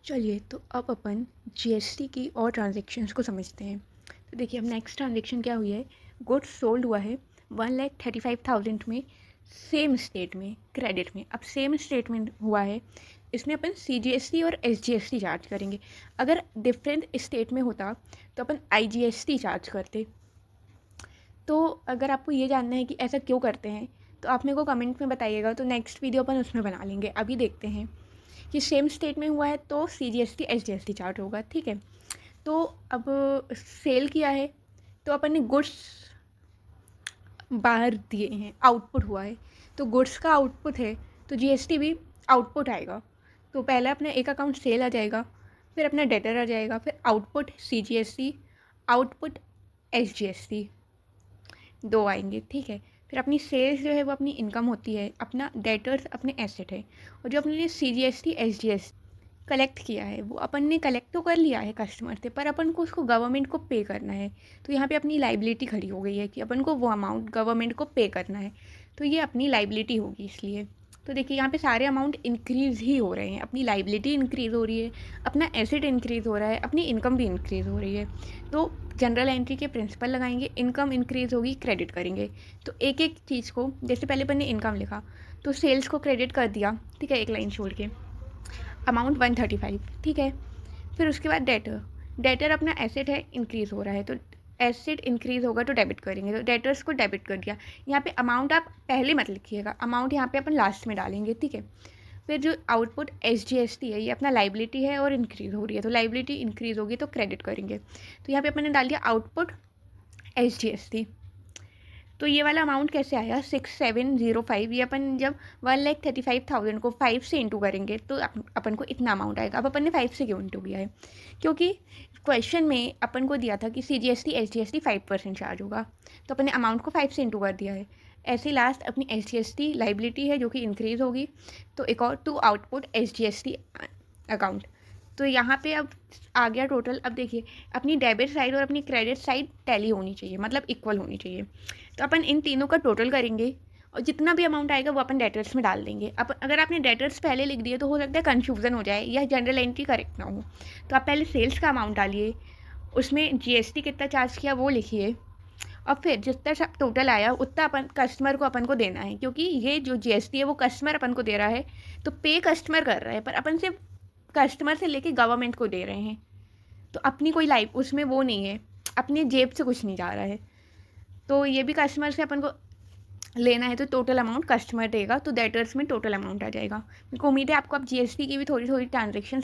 चलिए तो अब अपन जीएसटी की और ट्रांजैक्शंस को समझते हैं। तो देखिए अब नेक्स्ट ट्रांजैक्शन क्या हुई है। गुड्स सोल्ड हुआ है 1,35,000 में, सेम स्टेट में क्रेडिट में। अब सेम स्टेट में हुआ है, इसमें अपन सीजीएसटी और एसजीएसटी चार्ज करेंगे। अगर डिफरेंट स्टेट में होता तो अपन आईजीएसटी चार्ज करते। तो अगर आपको ये जानना है कि ऐसा क्यों करते हैं तो आप मेरे को कमेंट में बताइएगा, तो नेक्स्ट वीडियो अपन उसमें बना लेंगे। अभी देखते हैं कि सेम स्टेट में हुआ है तो सीजीएसटी एसजीएसटी चार्ज होगा। ठीक है, तो अब सेल किया है तो अपन ने गुड्स बाहर दिए हैं, आउटपुट हुआ है, तो गुड्स का आउटपुट है तो जीएसटी भी आउटपुट आएगा। तो पहले अपना एक अकाउंट सेल आ जाएगा, फिर अपना डेटर आ जाएगा, फिर आउटपुट सीजीएसटी, आउटपुट एसजीएसटी, दो आएंगे। ठीक है, फिर अपनी सेल्स जो है वो अपनी इनकम होती है, अपना डेटर्स अपने एसेट है, और जो अपने सीजीएसटी एसजीएसटी कलेक्ट किया है वो अपन ने कलेक्ट तो कर लिया है कस्टमर से, पर अपन को उसको गवर्नमेंट को पे करना है। तो यहाँ पे अपनी लाइबिलिटी खड़ी हो गई है कि अपन को वो अमाउंट गवर्नमेंट को पे करना है, तो ये अपनी लाइबिलिटी होगी इसलिए। तो देखिए यहाँ पे सारे अमाउंट इंक्रीज़ ही हो रहे हैं, अपनी लाइबिलिटी इंक्रीज़ हो रही है, अपना एसेट इंक्रीज़ हो रहा है, अपनी इनकम भी इंक्रीज़ हो रही है। तो जनरल एंट्री के प्रिंसिपल लगाएंगे, इनकम इंक्रीज़ होगी, क्रेडिट करेंगे। तो एक एक चीज़ को, जैसे पहले अपन ने इनकम लिखा तो सेल्स को क्रेडिट कर दिया, ठीक है, एक लाइन छोड़ के, अमाउंट 135। ठीक है, फिर उसके बाद डेटर, डेटर अपना एसेट है, इंक्रीज़ हो रहा है, तो एसेट इंक्रीज़ होगा तो डेबिट करेंगे, तो डेटर्स को डेबिट कर दिया। यहाँ पे अमाउंट आप पहले मत लिखिएगा, अमाउंट यहाँ पे अपन लास्ट में डालेंगे। ठीक है, फिर जो आउटपुट एसजीएसटी है ये अपना लाइबिलिटी है और इंक्रीज़ हो रही है, तो लाइबिलिटी इंक्रीज़ होगी तो क्रेडिट करेंगे। तो यहाँ पे अपन ने डाल दिया आउटपुट एसजीएसटी। तो ये वाला अमाउंट कैसे आया 6705, ये अपन जब 1,35,000 को 5 से इंटू करेंगे तो अपन को इतना अमाउंट आएगा। अब अपन ने 5 से क्यों इंटू किया है, क्योंकि क्वेश्चन में अपन को दिया था कि सीजीएसटी एसजीएसटी 5% चार्ज होगा, तो अपन ने अमाउंट को 5 से इंटू कर दिया है। ऐसे लास्ट अपनी एसजीएसटी लाइबिलिटी है जो कि इंक्रीज़ होगी, तो एक और टू आउटपुट एसजीएसटी अकाउंट। तो यहाँ पे अब आ गया टोटल। अब देखिए अपनी डेबिट साइड और अपनी क्रेडिट साइड टैली होनी चाहिए, मतलब इक्वल होनी चाहिए। तो अपन इन तीनों का टोटल करेंगे और जितना भी अमाउंट आएगा वो अपन डेटर्स में डाल देंगे। अब अगर आपने डेटर्स पहले लिख दिए तो हो सकता है कन्फ्यूज़न हो जाए या जनरल एंट्री करेक्ट ना हो। तो आप पहले सेल्स का अमाउंट डालिए, उसमें जीएसटी कितना चार्ज किया वो लिखिए, और फिर जितना सब टोटल आया उतना अपन कस्टमर को अपन को देना है, क्योंकि ये जो जीएसटी है वो कस्टमर अपन को दे रहा है, तो पे कस्टमर कर रहा है, पर अपन सिर्फ कस्टमर से लेके गवर्नमेंट को दे रहे हैं। तो अपनी कोई लाइफ उसमें वो नहीं है, अपनी जेब से कुछ नहीं जा रहा है। तो ये भी कस्टमर से अपन को लेना है, तो टोटल अमाउंट कस्टमर देगा, तो डेटर्स में टोटल अमाउंट आ जाएगा। मेरे को उम्मीद है आपको अब जीएसटी की भी थोड़ी थोड़ी ट्रांजेक्शन